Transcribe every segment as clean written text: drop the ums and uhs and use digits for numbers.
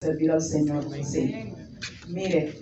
servir al Señor. Sí. Mire,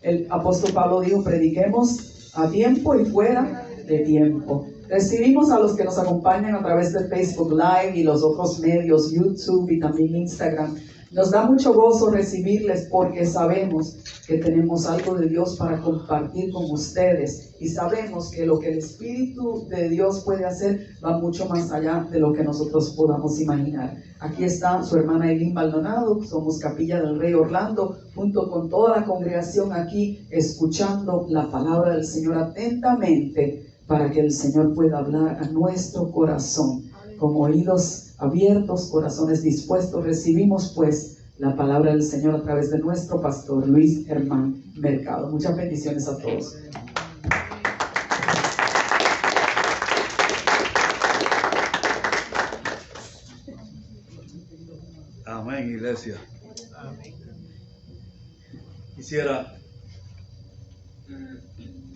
el apóstol Pablo dijo, prediquemos a tiempo y fuera de tiempo. Recibimos a los que nos acompañan a través de Facebook Live y los otros medios, YouTube y también Instagram. Nos da mucho gozo recibirles porque sabemos que tenemos algo de Dios para compartir con ustedes y sabemos que lo que el Espíritu de Dios puede hacer va mucho más allá de lo que nosotros podamos imaginar. Aquí está su hermana Eileen Maldonado, somos Capilla del Rey Orlando, junto con toda la congregación aquí, escuchando la palabra del Señor atentamente para que el Señor pueda hablar a nuestro corazón. Con oídos abiertos, corazones dispuestos, recibimos pues la palabra del Señor a través de nuestro pastor Luis Germán Mercado. Muchas bendiciones a todos. Amén, iglesia. Quisiera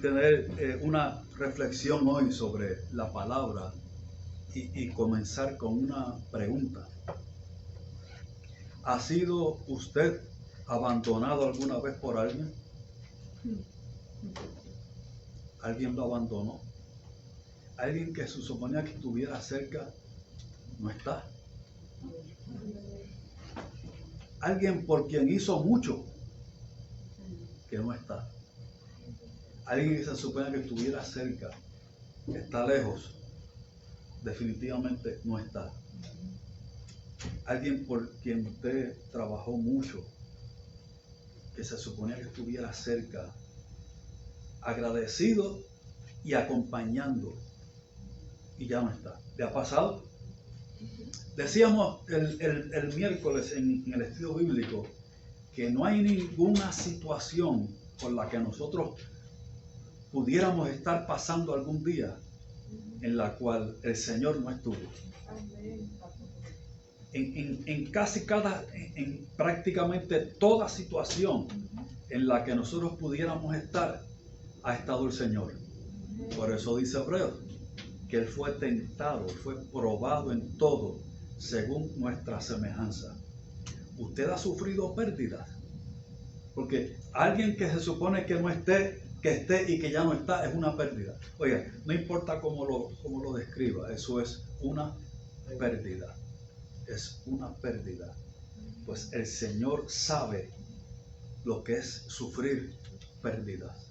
tener una reflexión hoy sobre la palabra y comenzar con una pregunta. ¿Ha sido usted abandonado alguna vez por alguien? ¿Alguien lo abandonó? ¿Alguien que se suponía que estuviera cerca no está? ¿Alguien por quien hizo mucho que no está? ¿Alguien que se suponía que estuviera cerca está lejos? Definitivamente no está. Alguien por quien usted trabajó mucho, que se suponía que estuviera cerca, agradecido y acompañando, y ya no está. ¿Le ha pasado? Decíamos el miércoles en el estudio bíblico que no hay ninguna situación por la que nosotros pudiéramos estar pasando algún día en la cual el Señor no estuvo. En prácticamente toda situación en la que nosotros pudiéramos estar, ha estado el Señor. Por eso dice Hebreos, que Él fue tentado, fue probado en todo, según nuestra semejanza. Usted ha sufrido pérdidas, porque alguien que se supone que no esté, que esté y que ya no está, es una pérdida. Oiga, no importa cómo lo describa, eso es una pérdida. Es una pérdida. Pues el Señor sabe lo que es sufrir pérdidas.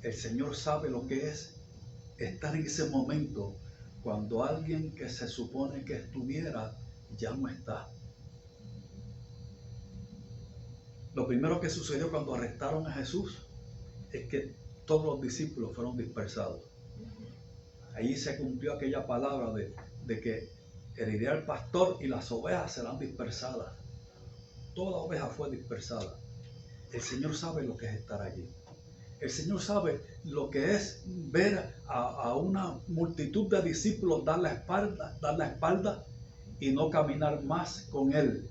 El Señor sabe lo que es estar en ese momento cuando alguien que se supone que estuviera ya no está. Lo primero que sucedió cuando arrestaron a Jesús es que todos los discípulos fueron dispersados. Allí se cumplió aquella palabra de que heriré al pastor y las ovejas serán dispersadas. Toda oveja fue dispersada. El Señor sabe lo que es estar allí. El Señor sabe lo que es ver a una multitud de discípulos dar la espalda y no caminar más con Él.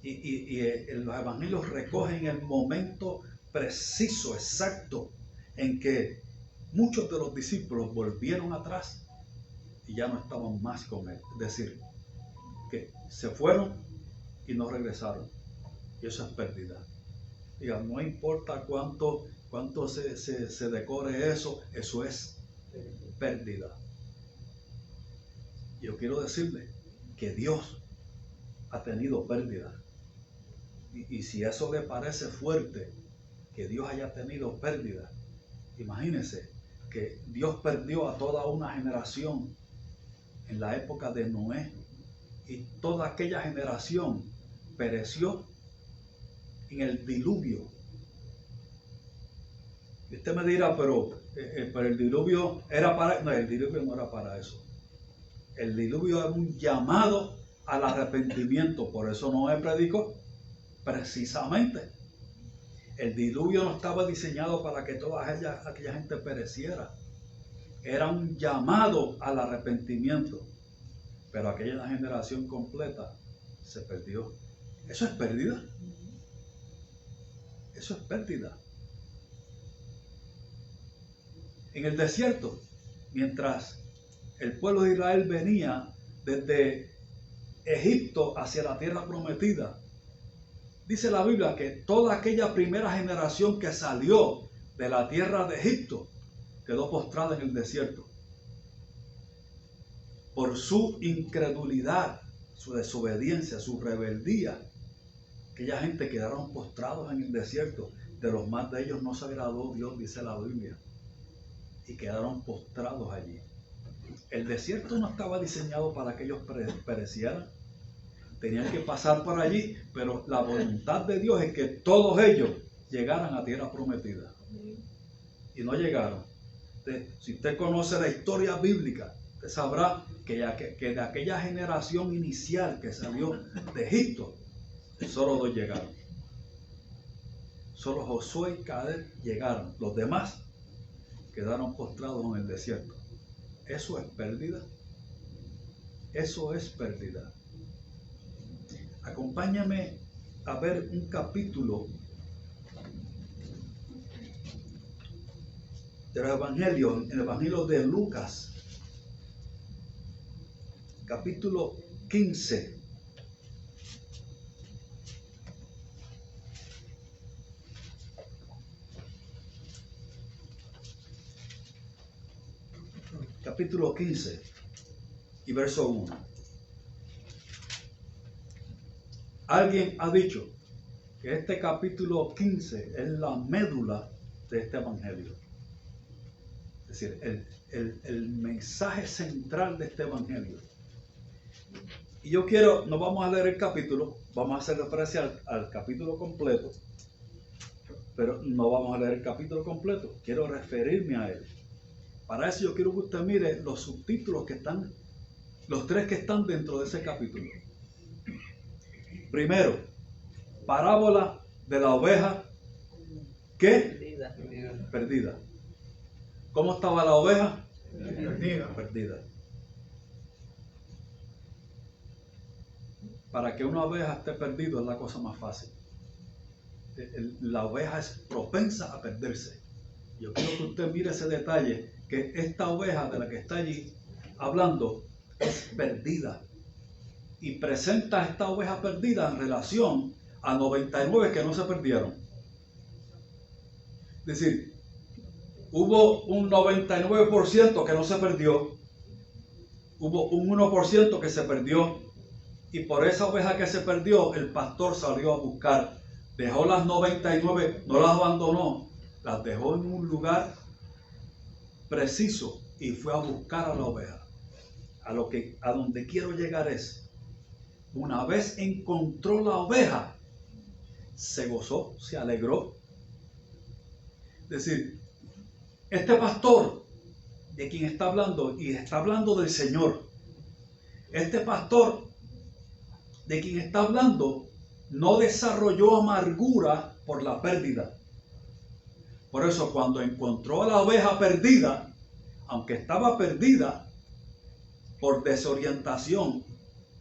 Y los evangelios recogen el momento preciso, exacto, en que muchos de los discípulos volvieron atrás y ya no estaban más con Él. Es decir, que se fueron y no regresaron. Y eso es pérdida. Diga, no importa cuánto se decore eso es pérdida. Yo quiero decirle que Dios ha tenido pérdida. Y si eso le parece fuerte, que Dios haya tenido pérdida, imagínense que Dios perdió a toda una generación en la época de Noé y toda aquella generación pereció en el diluvio. Y usted me dirá, pero el diluvio era para... No, el diluvio no era para eso. El diluvio era un llamado al arrepentimiento. Por eso Noé predicó. Precisamente. El diluvio no estaba diseñado para que toda aquella gente pereciera. Era un llamado al arrepentimiento. Pero aquella generación completa se perdió. Eso es pérdida. Eso es pérdida. En el desierto, mientras el pueblo de Israel venía desde Egipto hacia la tierra prometida, dice la Biblia que toda aquella primera generación que salió de la tierra de Egipto quedó postrada en el desierto. Por su incredulidad, su desobediencia, su rebeldía, aquella gente quedaron postrados en el desierto. De los más de ellos no se agradó Dios, dice la Biblia, y quedaron postrados allí. El desierto no estaba diseñado para que ellos perecieran. Tenían que pasar por allí, pero la voluntad de Dios es que todos ellos llegaran a tierra prometida. Y no llegaron. Si usted conoce la historia bíblica, usted sabrá que de aquella generación inicial que salió de Egipto, solo 2 llegaron. Solo Josué y Caleb llegaron. Los demás quedaron postrados en el desierto. Eso es pérdida. Eso es pérdida. Acompáñame a ver un capítulo del Evangelio, el Evangelio de Lucas, capítulo 15. Capítulo 15 y verso 1. Alguien ha dicho que este capítulo 15 es la médula de este evangelio. Es decir, el mensaje central de este evangelio. Y yo quiero, no vamos a leer el capítulo, vamos a hacer referencia al capítulo completo, pero no vamos a leer el capítulo completo, quiero referirme a él. Para eso yo quiero que usted mire los subtítulos que están, los 3 que están dentro de ese capítulo. Primero, parábola de la oveja ¿qué? Perdida. ¿Cómo estaba la oveja? Perdida. Para que una oveja esté perdida es la cosa más fácil. La oveja es propensa a perderse. Yo quiero que usted mire ese detalle, que esta oveja de la que está allí hablando es perdida. Y presenta a esta oveja perdida en relación a 99 que no se perdieron. Es decir, hubo un 99% que no se perdió, hubo un 1% que se perdió, y por esa oveja que se perdió, el pastor salió a buscar. Dejó las 99, no las abandonó, las dejó en un lugar preciso y fue a buscar a la oveja. A donde quiero llegar es, una vez encontró la oveja, se gozó, se alegró. Es decir, este pastor de quien está hablando, y está hablando del Señor, este pastor de quien está hablando no desarrolló amargura por la pérdida. Por eso cuando encontró a la oveja perdida, aunque estaba perdida por desorientación,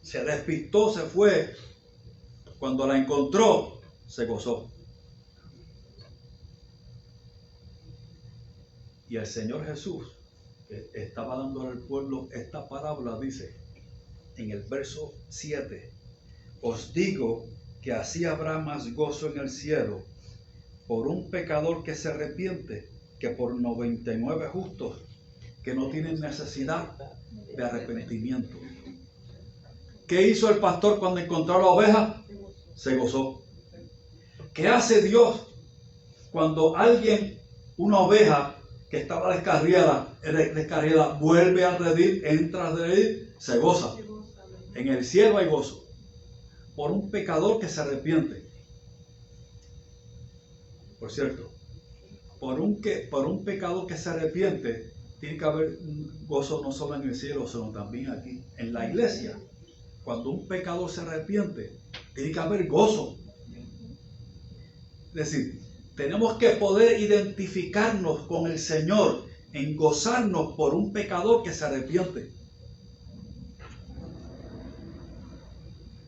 se despistó, se fue. Cuando la encontró, se gozó. Y el Señor Jesús, que estaba dando al pueblo esta parábola, dice en el verso 7, os digo que así habrá más gozo en el cielo por un pecador que se arrepiente que por 99 justos que no tienen necesidad de arrepentimiento. ¿Qué hizo el pastor cuando encontró a la oveja? Se gozó. ¿Qué hace Dios cuando alguien, una oveja que estaba descarriada, vuelve al redil, entra al redil, se goza? En el cielo hay gozo por un pecador que se arrepiente. Por cierto, por un pecador que se arrepiente, tiene que haber gozo no solo en el cielo, sino también aquí, en la iglesia. Cuando un pecador se arrepiente, tiene que haber gozo. Es decir, tenemos que poder identificarnos con el Señor en gozarnos por un pecador que se arrepiente.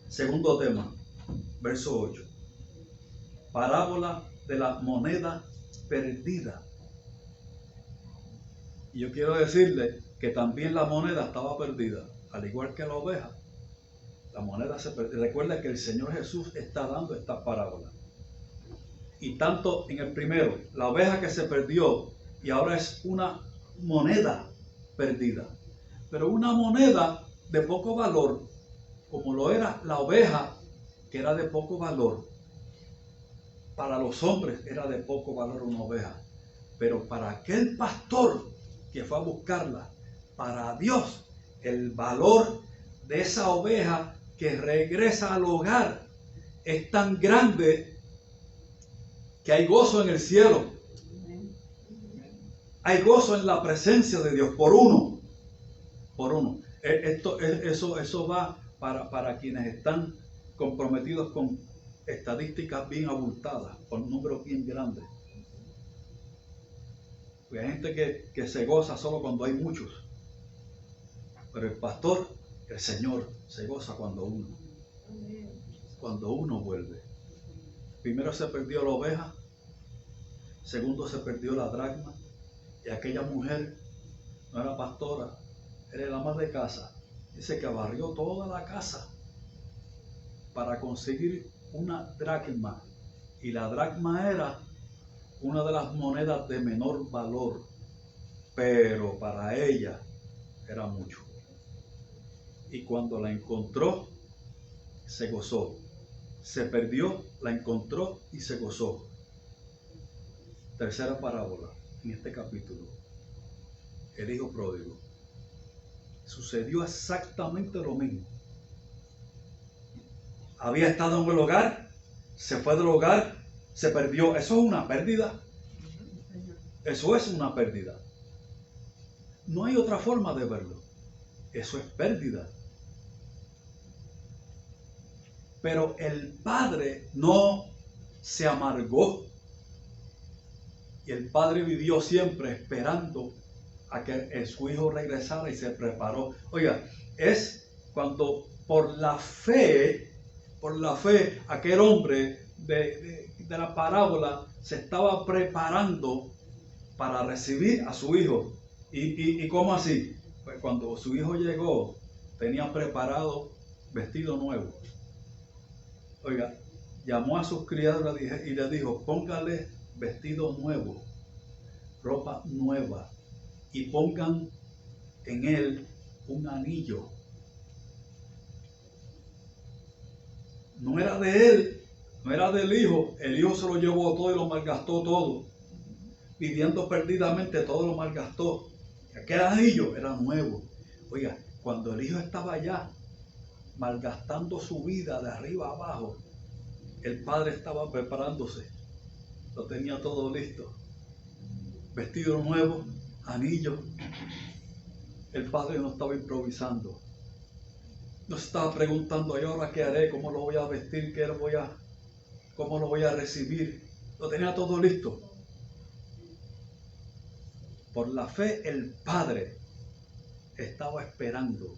Segundo tema, verso 8. Parábola de la moneda perdida. Y yo quiero decirle que también la moneda estaba perdida, al igual que la oveja. La moneda se perdió. Recuerda que el Señor Jesús está dando esta parábola. Y tanto en el primero, la oveja que se perdió y ahora es una moneda perdida. Pero una moneda de poco valor, como lo era la oveja, que era de poco valor. Para los hombres era de poco valor una oveja. Pero para aquel pastor que fue a buscarla, para Dios, el valor de esa oveja que regresa al hogar es tan grande que hay gozo en el cielo. Hay gozo en la presencia de Dios por uno. Por uno. Eso va para quienes están comprometidos con estadísticas bien abultadas, con números bien grandes. Porque hay gente que se goza solo cuando hay muchos. Pero el pastor, el Señor, se goza cuando uno vuelve. Primero se perdió la oveja, segundo se perdió la dracma, y aquella mujer no era pastora, era la ama de casa. Dice que barrió toda la casa para conseguir una dracma, y la dracma era una de las monedas de menor valor, pero para ella era mucho. Y cuando la encontró, se gozó. Se perdió, la encontró y se gozó. Tercera parábola en este capítulo. El hijo pródigo. Sucedió exactamente lo mismo. Había estado en el hogar, se fue del hogar, se perdió. Eso es una pérdida. Eso es una pérdida. No hay otra forma de verlo. Eso es pérdida. Pero el padre no se amargó. Y el padre vivió siempre esperando a que su hijo regresara y se preparó. Oiga, es cuando por la fe, aquel hombre de la parábola se estaba preparando para recibir a su hijo. ¿Y cómo así? Pues cuando su hijo llegó, tenía preparado vestido nuevo. Oiga, llamó a sus criados y le dijo, póngale vestido nuevo, ropa nueva, y pongan en él un anillo. No era de él, no era del hijo. El hijo se lo llevó todo y lo malgastó todo. Pidiendo perdidamente, todo lo malgastó. Aquel anillo era nuevo. Oiga, cuando el hijo estaba allá, malgastando su vida de arriba a abajo, el padre estaba preparándose. Lo tenía todo listo. Vestido nuevo, anillo. El padre no estaba improvisando. No se estaba preguntando, ¿y ahora qué haré? ¿Cómo lo voy a vestir? ¿Cómo lo voy a recibir? Lo tenía todo listo. Por la fe, el padre estaba esperando.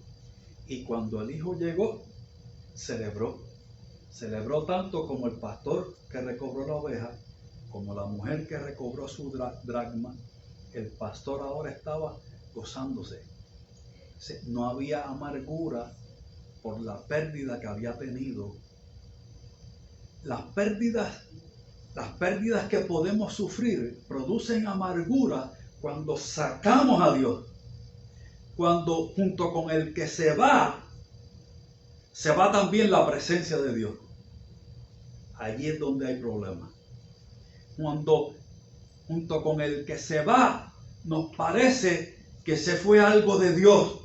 Y cuando el hijo llegó, celebró. Celebró tanto como el pastor que recobró la oveja, como la mujer que recobró su dracma. El pastor ahora estaba gozándose. No había amargura por la pérdida que había tenido. Las pérdidas que podemos sufrir producen amargura cuando sacamos a Dios. Cuando junto con el que se va también la presencia de Dios. Allí es donde hay problemas. Cuando junto con el que se va nos parece que se fue algo de Dios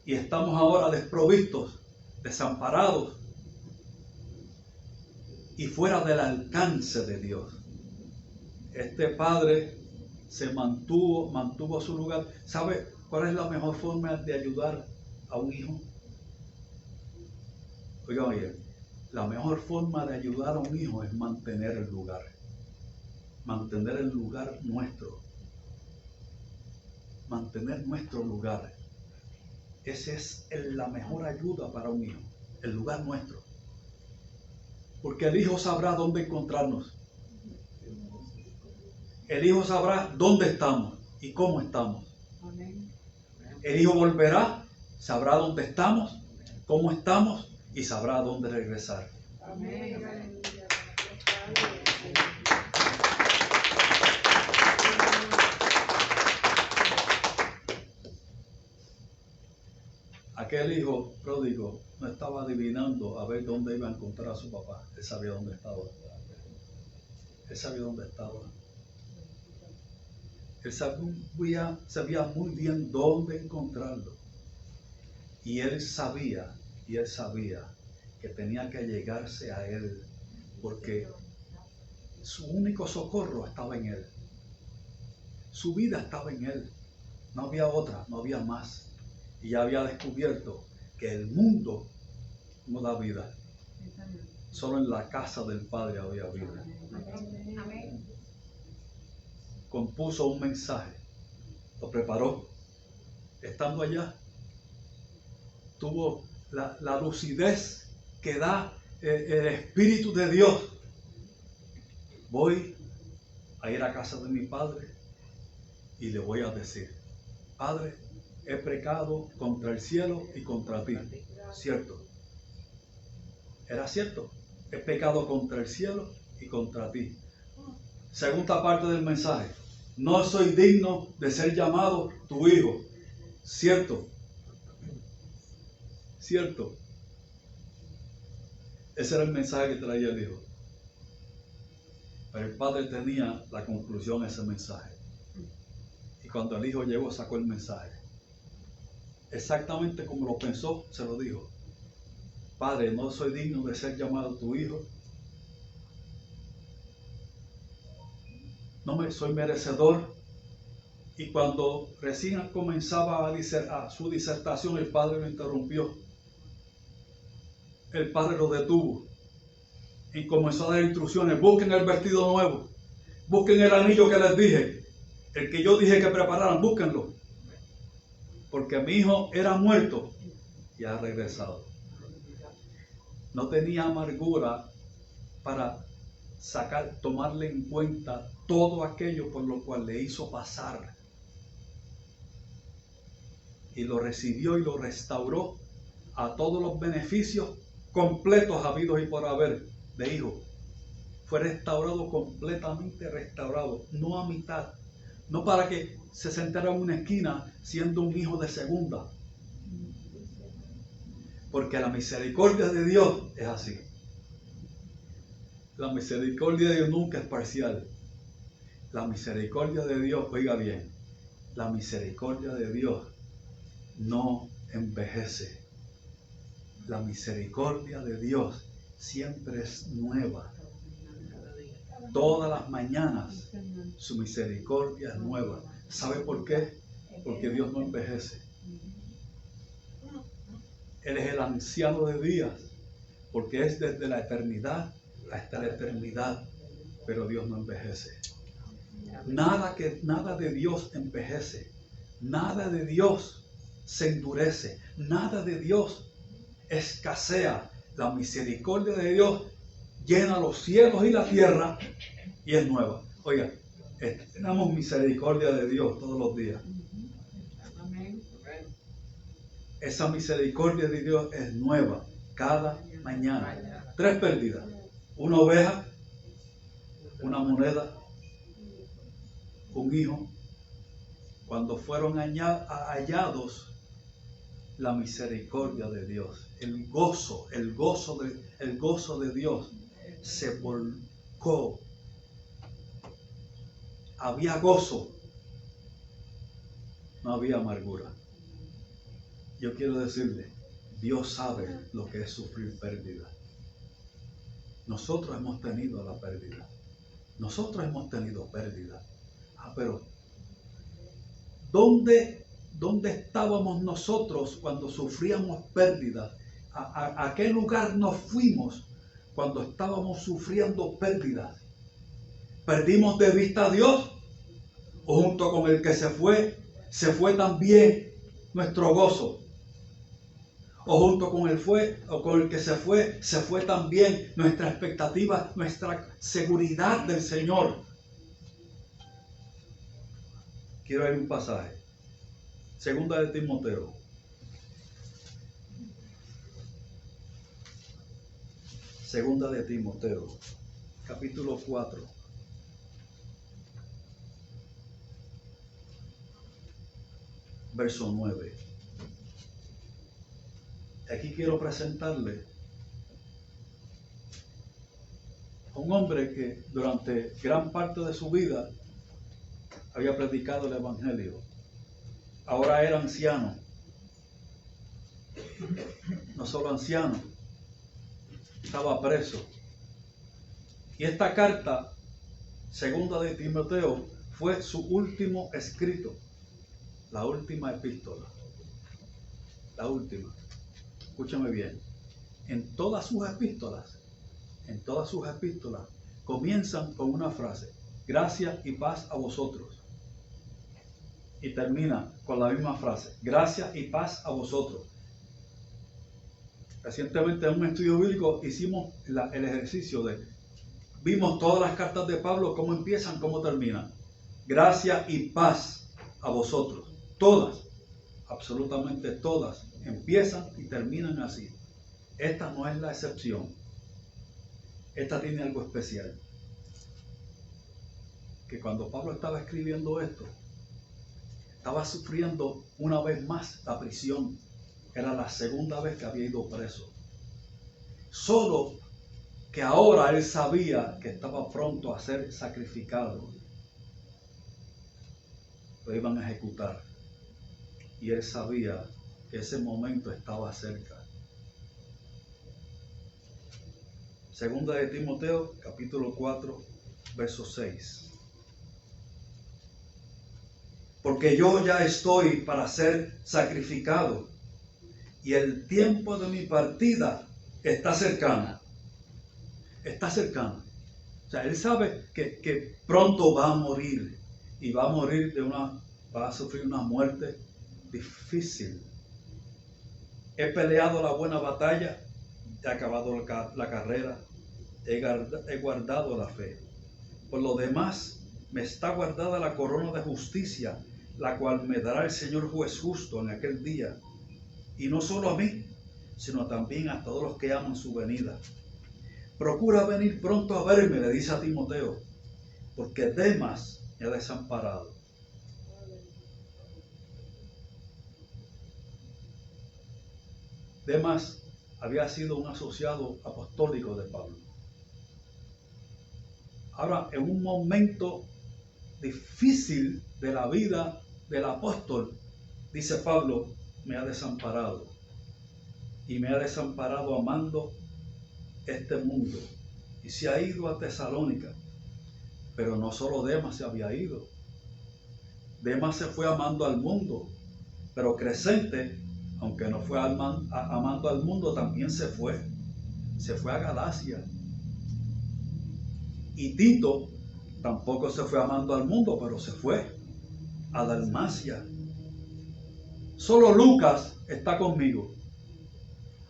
y estamos ahora desprovistos, desamparados y fuera del alcance de Dios. Este padre se mantuvo su lugar. ¿Sabe cuál es la mejor forma de ayudar a un hijo? Oiga, la mejor forma de ayudar a un hijo es mantener el lugar. Mantener el lugar nuestro. Mantener nuestro lugar. Esa es la mejor ayuda para un hijo. El lugar nuestro. Porque el hijo sabrá dónde encontrarnos. El hijo sabrá dónde estamos y cómo estamos. El hijo volverá, sabrá dónde estamos, cómo estamos y sabrá a dónde regresar. Amén. Aquel hijo pródigo no estaba adivinando a ver dónde iba a encontrar a su papá. Él sabía dónde estaba. Él sabía dónde estaba. Él sabía muy bien dónde encontrarlo. Y él sabía que tenía que llegarse a él, porque su único socorro estaba en él. Su vida estaba en él. No había otra, no había más. Y ya había descubierto que el mundo no da vida. Solo en la casa del Padre había vida. Amén. Compuso un mensaje, lo preparó. Estando allá, tuvo la lucidez que da el Espíritu de Dios. Voy a ir a casa de mi Padre y le voy a decir: Padre, he pecado contra el cielo y contra ti. ¿Cierto? Era cierto. He pecado contra el cielo y contra ti. Segunda parte del mensaje: no soy digno de ser llamado tu hijo. ¿Cierto? ¿Cierto? Ese era el mensaje que traía el hijo. Pero el padre tenía la conclusión a ese mensaje. Y cuando el hijo llegó, sacó el mensaje. Exactamente como lo pensó, se lo dijo: Padre, no soy digno de ser llamado tu hijo. No me soy merecedor. Y cuando recién comenzaba a su disertación, el padre lo interrumpió. El padre lo detuvo y comenzó a dar instrucciones: busquen el vestido nuevo, busquen el anillo que les dije, el que yo dije que prepararan, búsquenlo, porque mi hijo era muerto y ha regresado. No tenía amargura para tomarle en cuenta todo aquello por lo cual le hizo pasar, y lo recibió y lo restauró a todos los beneficios completos habidos y por haber de hijo. Fue restaurado, completamente restaurado, no a mitad, no para que se sentara en una esquina siendo un hijo de segunda, porque la misericordia de Dios es así. La misericordia de Dios nunca es parcial. La misericordia de Dios, oiga bien, la misericordia de Dios no envejece. La misericordia de Dios siempre es nueva. Todas las mañanas su misericordia es nueva. ¿Sabe por qué? Porque Dios no envejece. Él es el anciano de días, porque es desde la eternidad hasta la eternidad, pero Dios no envejece. Nada de Dios envejece. Nada de Dios se endurece. Nada de Dios escasea. La misericordia de Dios llena los cielos y la tierra y es nueva. Oiga, tenemos misericordia de Dios todos los días. Esa misericordia de Dios es nueva cada mañana. 3 pérdidas: una oveja, una moneda, un hijo. Cuando fueron hallados, la misericordia de Dios, el gozo de Dios se volcó. Había gozo, no había amargura. Yo quiero decirle, Dios sabe lo que es sufrir pérdida. Nosotros hemos tenido la pérdida. Nosotros hemos tenido pérdida. Pero ¿dónde estábamos nosotros cuando sufríamos pérdida? ¿A qué lugar nos fuimos cuando estábamos sufriendo pérdidas? ¿Perdimos de vista a Dios? ¿O junto con el que se fue también nuestro gozo? ¿O junto con el que se fue también nuestra expectativa, nuestra seguridad del Señor? Quiero leer un pasaje. Segunda de Timoteo. Segunda de Timoteo, capítulo 4. Verso 9. Aquí quiero presentarle a un hombre que durante gran parte de su vida había predicado el Evangelio. Ahora era anciano. No solo anciano, estaba preso. Y esta carta, segunda de Timoteo, fue su último escrito, la última epístola. La última. Escúchame bien. En todas sus epístolas comienzan con una frase: gracia y paz a vosotros. Y termina con la misma frase: gracia y paz a vosotros. Recientemente en un estudio bíblico hicimos el ejercicio vimos todas las cartas de Pablo, cómo empiezan, cómo terminan. Gracia y paz a vosotros. Todas, absolutamente todas, empiezan y terminan así. Esta no es la excepción. Esta tiene algo especial. Que cuando Pablo estaba escribiendo esto, estaba sufriendo una vez más la prisión. Era la segunda vez que había ido preso. Solo que ahora él sabía que estaba pronto a ser sacrificado. Lo iban a ejecutar. Y él sabía que ese momento estaba cerca. Segunda de Timoteo, capítulo 4, verso 6. Porque yo ya estoy para ser sacrificado, y el tiempo de mi partida está cercano. Está cercano. O sea, él sabe que pronto va a morir. Y va a morir va a sufrir una muerte difícil. He peleado la buena batalla, he acabado la carrera, he guardado la fe. Por lo demás, me está guardada la corona de justicia, la cual me dará el Señor juez justo en aquel día. Y no solo a mí, sino también a todos los que aman su venida. Procura venir pronto a verme, le dice a Timoteo, porque Demas me ha desamparado. Demas había sido un asociado apostólico de Pablo. Ahora, en un momento difícil de la vida del apóstol, dice Pablo, me ha desamparado. Y me ha desamparado amando este mundo. Y se ha ido a Tesalónica. Pero no solo Demas se había ido. Demas se fue amando al mundo. Pero Crescente, aunque no fue amando al mundo, también se fue. Se fue a Galacia. Y Tito tampoco se fue amando al mundo, pero se fue a Dalmacia. Solo Lucas está conmigo.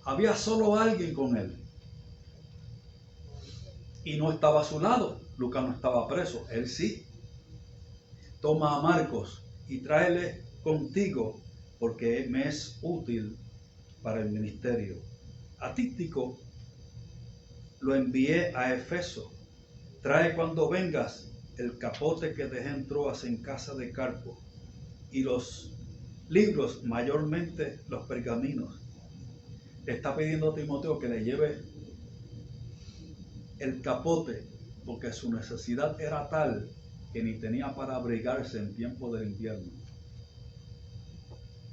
Había solo alguien con él. Y no estaba a su lado. Lucas no estaba preso, él sí. Toma a Marcos y tráele contigo, porque me es útil para el ministerio. A Tíquico lo envié a Efeso. Trae cuando vengas el capote que dejé en Troas en casa de Carpo, y los libros, mayormente los pergaminos. Le está pidiendo a Timoteo que le lleve el capote, porque su necesidad era tal que ni tenía para abrigarse en tiempo del invierno.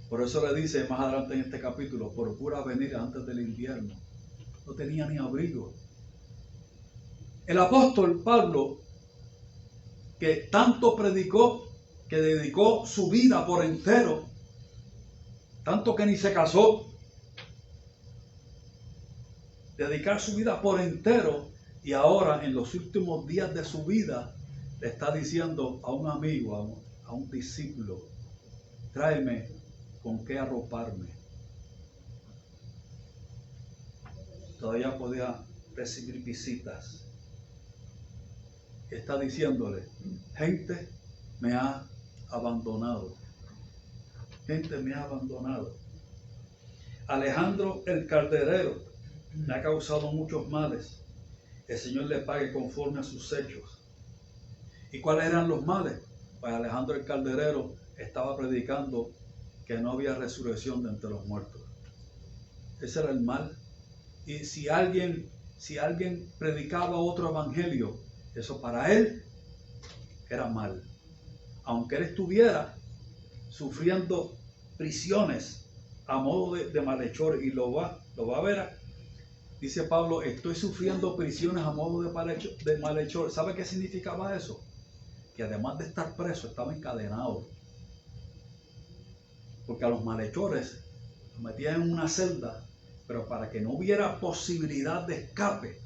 Por eso le dice más adelante en este capítulo, procura venir antes del invierno. No tenía ni abrigo. El apóstol Pablo, que tanto predicó, que dedicó su vida por entero, tanto que ni se casó, dedicar su vida por entero, y ahora en los últimos días de su vida le está diciendo a un amigo, a un discípulo, tráeme con qué arroparme. Todavía podía recibir visitas. Está diciéndole, gente me ha abandonado. Gente me ha abandonado. Alejandro el Calderero me ha causado muchos males. El Señor le pague conforme a sus hechos. ¿Y cuáles eran los males? Pues Alejandro el Calderero estaba predicando que no había resurrección de entre los muertos. Ese era el mal. Y si alguien predicaba otro evangelio, eso para él era mal. Aunque él estuviera sufriendo prisiones a modo de malhechor, y lo va a ver. Dice Pablo, estoy sufriendo prisiones a modo de malhechor. ¿Sabe qué significaba eso? Que además de estar preso, estaba encadenado. Porque a los malhechores los metían en una celda, pero para que no hubiera posibilidad de escape,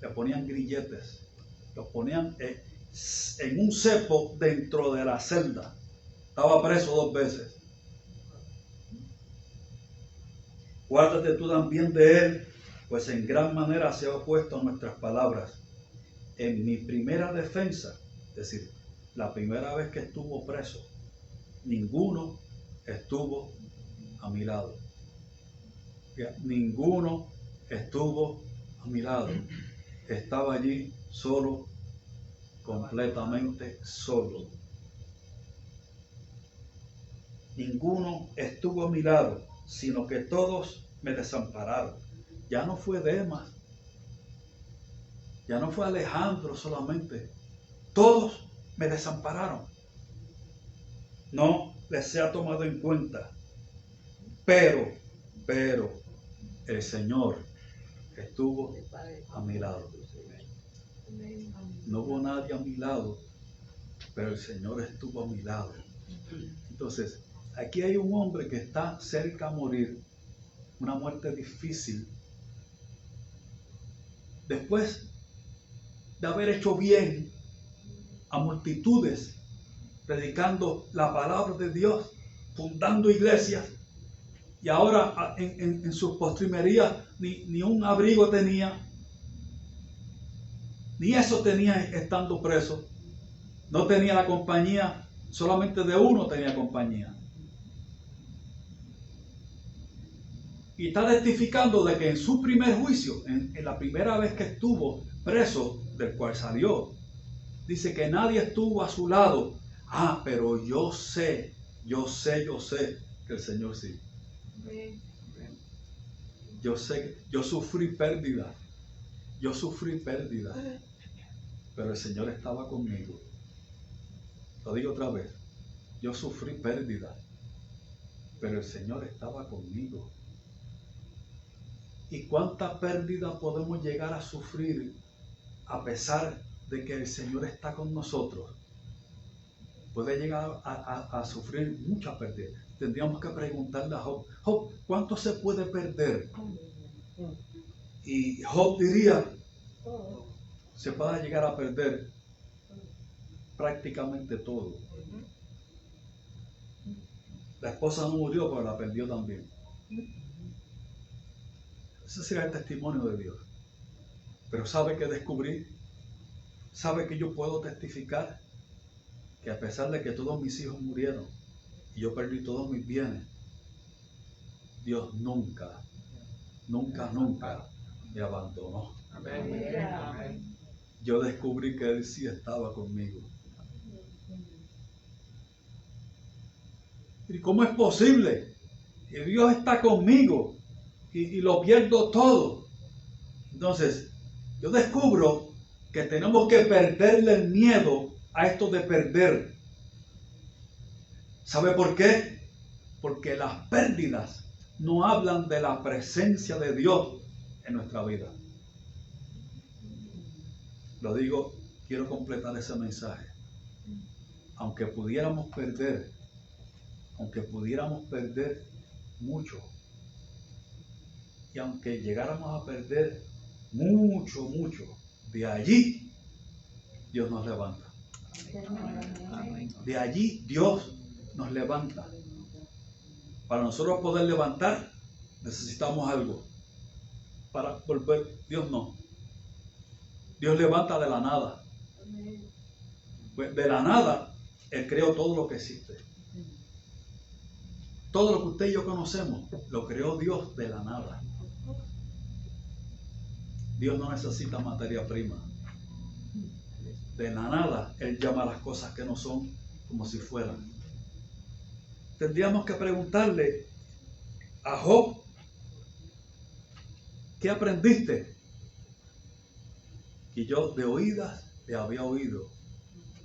le ponían grilletes, los ponían en un cepo dentro de la celda. Estaba preso 2 veces. Guárdate tú también de él, pues en gran manera se ha opuesto a nuestras palabras. En mi primera defensa, es decir, la primera vez que estuvo preso, ninguno estuvo a mi lado. Ninguno estuvo a mi lado. Estaba allí solo, completamente solo. Ninguno estuvo a mi lado, sino que todos me desampararon. Ya no fue Demas, ya no fue Alejandro solamente. Todos me desampararon. No les sea tomado en cuenta. Pero el Señor estuvo a mi lado. No hubo nadie a mi lado, pero el Señor estuvo a mi lado. Entonces, aquí hay un hombre que está cerca a morir, una muerte difícil. Después de haber hecho bien a multitudes, predicando la palabra de Dios, fundando iglesias, y ahora en sus postrimerías ni un abrigo tenía, ni eso tenía estando preso. No tenía la compañía, solamente de uno tenía compañía. Y está testificando de que en su primer juicio, en la primera vez que estuvo preso, del cual salió, dice que nadie estuvo a su lado. Ah, pero yo sé que el Señor sí. Yo sé, yo sufrí pérdida, pero el Señor estaba conmigo. Lo digo otra vez, yo sufrí pérdida, pero el Señor estaba conmigo. ¿Y cuánta pérdida podemos llegar a sufrir a pesar de que el Señor está con nosotros? Puede llegar a sufrir mucha pérdida. Tendríamos que preguntarle a Job, Job, ¿cuánto se puede perder? Y Job diría, se puede llegar a perder prácticamente todo. La esposa no murió, pero la perdió también. Ese sería el testimonio de Dios. Pero ¿sabe qué descubrí? ¿Sabe que yo puedo testificar? Que a pesar de que todos mis hijos murieron y yo perdí todos mis bienes, Dios nunca me abandonó. Amén. Yo descubrí que Él sí estaba conmigo. ¿Y cómo es posible? Que Dios está conmigo y lo pierdo todo. Entonces, yo descubro que tenemos que perderle el miedo a esto de perder. ¿Sabe por qué? Porque las pérdidas no hablan de la presencia de Dios en nuestra vida. Lo digo, quiero completar ese mensaje. Aunque pudiéramos perder mucho, y aunque llegáramos a perder mucho, de allí Dios nos levanta. De allí Dios nos levanta. Para nosotros poder levantar, necesitamos algo. Para volver, Dios no. Dios levanta de la nada. Pues de la nada, Él creó todo lo que existe. Todo lo que usted y yo conocemos, lo creó Dios de la nada. Dios no necesita materia prima. De la nada, Él llama las cosas que no son como si fueran. Tendríamos que preguntarle a Job, ¿qué aprendiste? Y yo de oídas le había oído,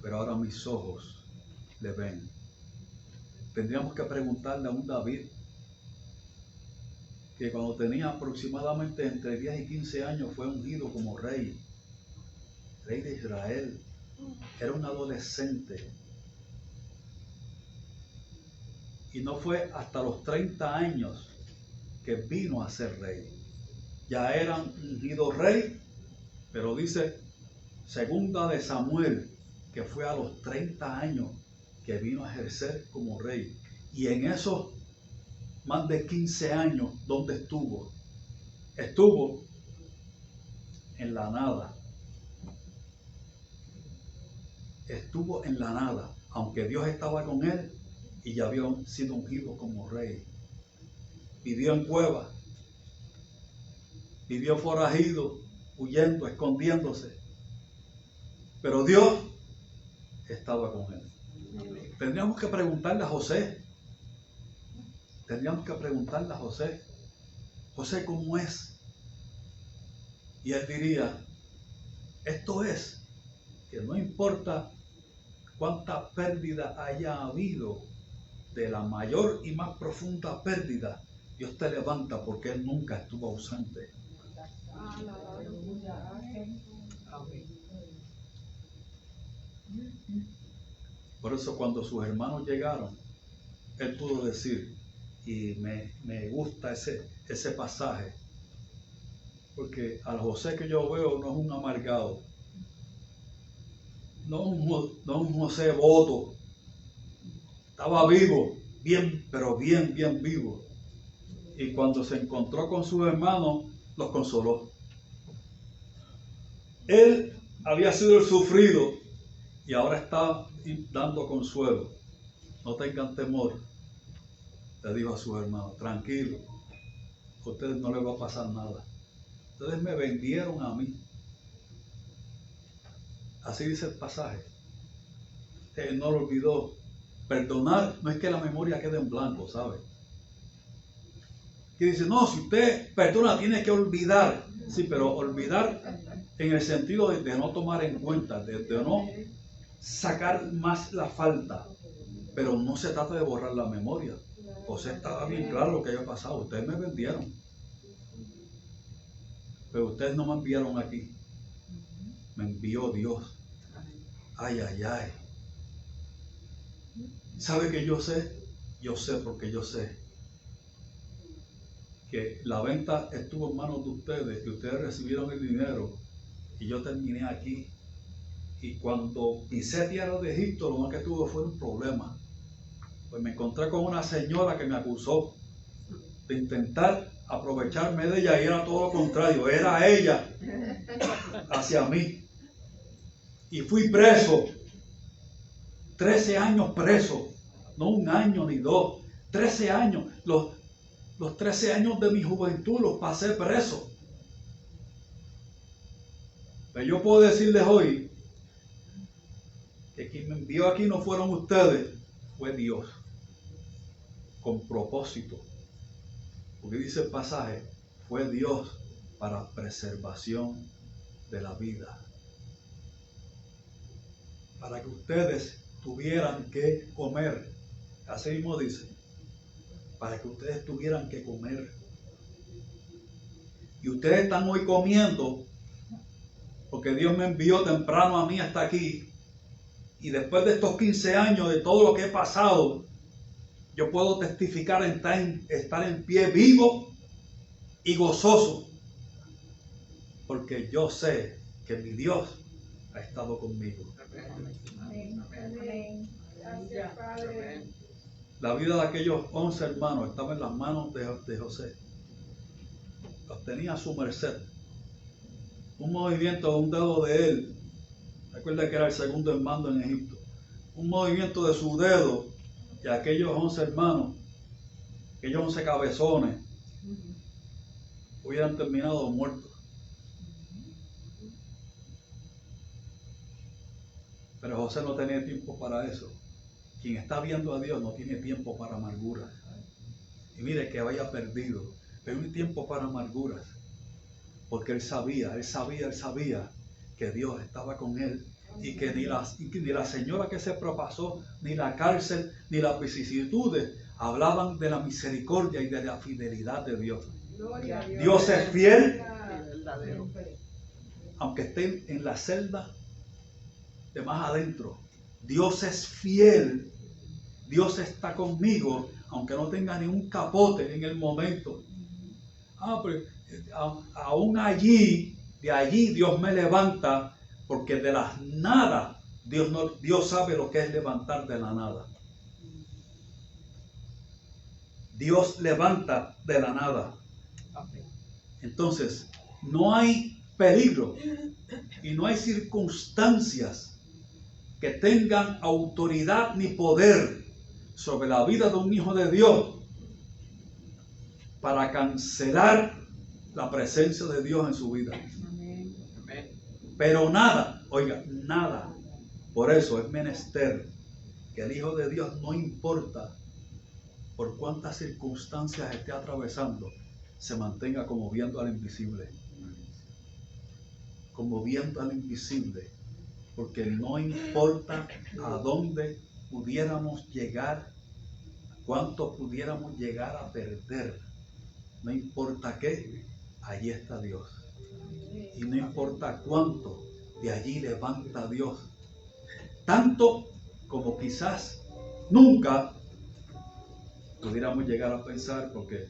pero ahora mis ojos le ven. Tendríamos que preguntarle a un David, que cuando tenía aproximadamente entre 10 y 15 años fue ungido como rey de Israel. Era un adolescente. Y no fue hasta los 30 años que vino a ser rey. Ya era ungido rey, pero dice segunda de Samuel, que fue a los 30 años que vino a ejercer como rey. Y en esos más de 15 años, ¿dónde estuvo? Estuvo en la nada. Estuvo en la nada, aunque Dios estaba con él y ya había sido ungido como rey. Vivió en cuevas, vivió forajido, huyendo, escondiéndose. Pero Dios estaba con él. Tendríamos que preguntarle a José. José, ¿cómo es? Y él diría, esto es, que no importa cuánta pérdida haya habido, de la mayor y más profunda pérdida, Dios te levanta porque Él nunca estuvo ausente. Por eso cuando sus hermanos llegaron, Él pudo decir, y me gusta ese pasaje, porque al José que yo veo no es un amargado, no es un José boto. Estaba vivo, bien, pero bien vivo. Y cuando se encontró con sus hermanos, los consoló. Él había sido el sufrido y ahora está dando consuelo. No tengan temor, le dijo a sus hermanos, tranquilo, a ustedes no les va a pasar nada. Ustedes me vendieron a mí. Así dice el pasaje. Él no lo olvidó. Perdonar no es que la memoria quede en blanco, ¿sabe? Que dice, no, si usted perdona tiene que olvidar. Sí, pero olvidar en el sentido de no tomar en cuenta, de no sacar más la falta. Pero no se trata de borrar la memoria. José estaba bien claro lo que había pasado. Ustedes me vendieron. Pero ustedes no me enviaron aquí. Me envió Dios. Ay. ¿Sabe que yo sé? Yo sé porque yo sé que la venta estuvo en manos de ustedes, que ustedes recibieron el dinero y yo terminé aquí. Y cuando pisé tierra de Egipto, lo más que tuve fue un problema. Pues me encontré con una señora que me acusó de intentar aprovecharme de ella y era todo lo contrario, era ella hacia mí. Y fui preso, 13 años preso, no un año ni dos, 13 años. Los 13 años de mi juventud los pasé preso. Pero yo puedo decirles hoy que quien me envió aquí no fueron ustedes, fue Dios, con propósito. Porque dice el pasaje, fue Dios para preservación de la vida. Para que ustedes tuvieran que comer. Así mismo dice, para que ustedes tuvieran que comer. Y ustedes están hoy comiendo porque Dios me envió temprano a mí hasta aquí. Y después de estos 15 años, de todo lo que he pasado, yo puedo testificar estar en pie vivo y gozoso. Porque yo sé que mi Dios ha estado conmigo. Amén. Gracias, Padre. La vida de aquellos 11 hermanos estaba en las manos de José. Los tenía a su merced. Un movimiento de un dedo de él. Recuerda que era el segundo en mando en Egipto. Un movimiento de su dedo y aquellos 11 hermanos, aquellos 11 cabezones, hubieran terminado muertos. Pero José no tenía tiempo para eso. Quien está viendo a Dios no tiene tiempo para amarguras. Y mire que vaya perdido. Pero un tiempo para amarguras. Porque él sabía que Dios estaba con él. Y que ni la señora que se propasó, ni la cárcel, ni las vicisitudes hablaban de la misericordia y de la fidelidad de Dios. Dios es fiel, aunque estén en la celda de más adentro. Dios es fiel. Dios está conmigo, aunque no tenga ni un capote en el momento. Pero aún de allí Dios me levanta, porque de las nada, Dios sabe lo que es levantar de la nada. Dios levanta de la nada. Entonces, no hay peligro y no hay circunstancias que tengan autoridad ni poder sobre la vida de un hijo de Dios para cancelar la presencia de Dios en su vida. Pero nada, oiga, nada. Por eso es menester que el Hijo de Dios, no importa por cuántas circunstancias esté atravesando, se mantenga como viendo al invisible. Como viendo al invisible. Porque no importa a dónde pudiéramos llegar, cuánto pudiéramos llegar a perder. No importa qué, allí está Dios. Y no importa cuánto, de allí levanta Dios. Tanto como quizás nunca pudiéramos llegar a pensar, porque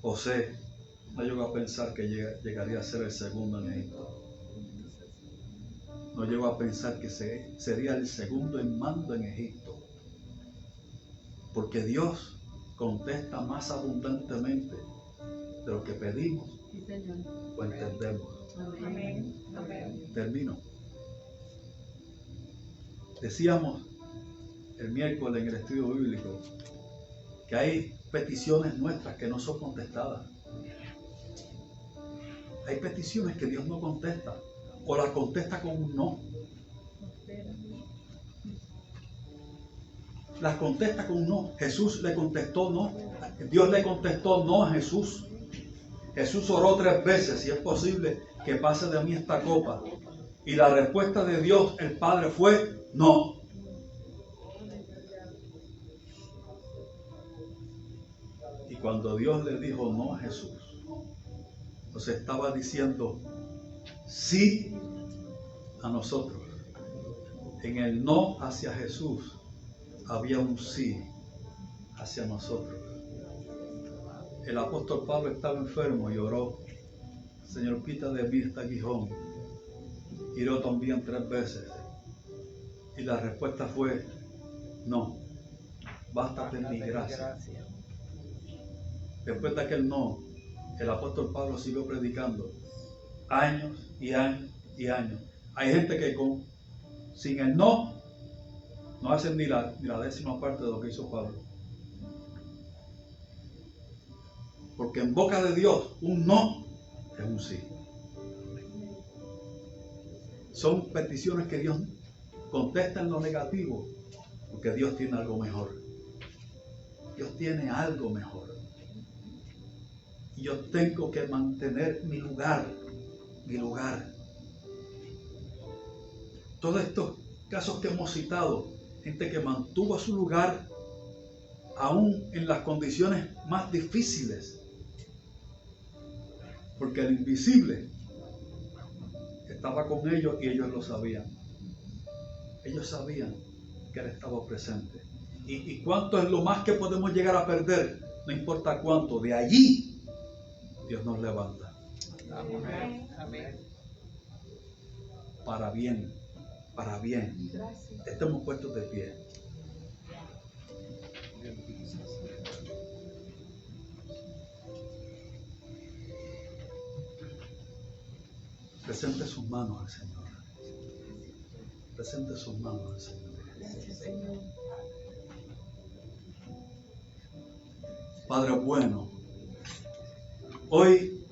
José no llegó a pensar que llegaría a ser el segundo en Egipto. No llegó a pensar que sería el segundo en mando en Egipto. Porque Dios contesta más abundantemente de lo que pedimos o entendemos. Amén. Termino. Decíamos el miércoles en el estudio bíblico que hay peticiones nuestras que no son contestadas. Hay peticiones que Dios no contesta, o las contesta con un no. Las contesta con un no. Jesús le contestó no. Dios le contestó no a Jesús. Jesús oró 3 veces: si es posible que pase de mí esta copa. Y la respuesta de Dios, el Padre, fue no. Y cuando Dios le dijo no a Jesús, nos estaba diciendo sí a nosotros. En el no hacia Jesús había un sí hacia nosotros. El apóstol Pablo estaba enfermo y oró: Señor, quita de mí este aguijón. Y oró también 3 veces. Y la respuesta fue no. Bástate mi gracia. Después de aquel no, el apóstol Pablo siguió predicando años y años y años. Hay gente que sin el no hacen ni la 10ª parte de lo que hizo Pablo. Porque en boca de Dios un no es un sí. Son peticiones que Dios contesta en lo negativo, porque Dios tiene algo mejor. Dios tiene algo mejor. Y yo tengo que mantener mi lugar. Todos estos casos que hemos citado, gente que mantuvo su lugar aún en las condiciones más difíciles, porque el invisible estaba con ellos y ellos lo sabían. Ellos sabían que Él estaba presente. ¿Y cuánto es lo más que podemos llegar a perder? No importa cuánto, de allí Dios nos levanta. Amén. Amén. Para bien, para bien. Estemos puestos de pie. Presente sus manos al Señor. Presente sus manos al Señor. Padre bueno, hoy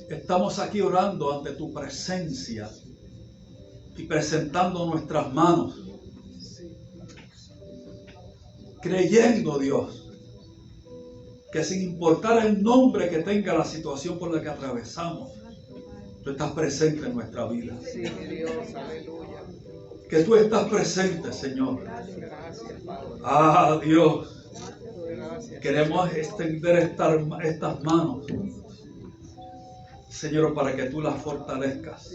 estamos aquí orando ante tu presencia, y presentando nuestras manos, creyendo, Dios, que sin importar el nombre que tenga la situación por la que atravesamos, tú estás presente en nuestra vida. Sí, Dios, aleluya. Que tú estás presente, Señor. Gracias, Padre. Ah, Dios, Gracias. queremos extender estas manos, Señor, para que tú las fortalezcas.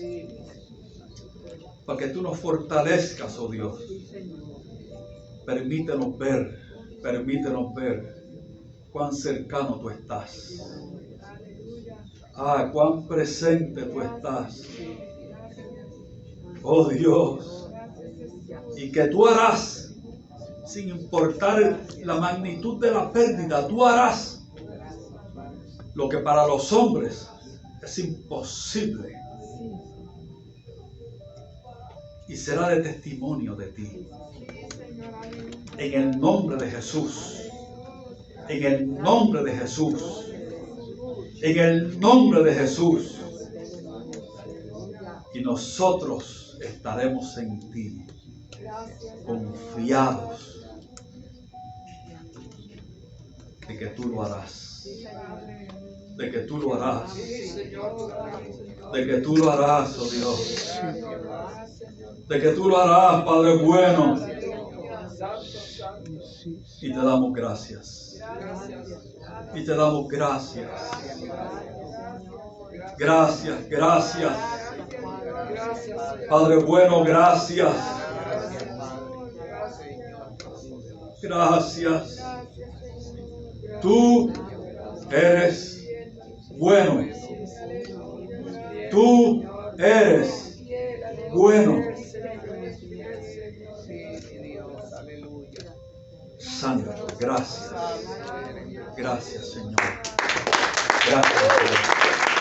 Para que tú nos fortalezcas, oh Dios. Permítenos ver cuán cercano tú estás. Ah, cuán presente tú estás. Oh Dios. Y que tú harás, sin importar la magnitud de la pérdida, tú harás lo que para los hombres es imposible. Y será de testimonio de ti. En el nombre de Jesús. En el nombre de Jesús. En el nombre de Jesús. Y nosotros estaremos en ti, confiados de que tú lo harás. De que tú lo harás. De que tú lo harás, oh Dios. De que tú lo harás, Padre bueno. Y te damos gracias. Y te damos gracias. Gracias, gracias. Padre bueno, gracias. Gracias. Tú eres bueno. Tú eres bueno. Santo, gracias. Gracias, Señor. Gracias, Dios.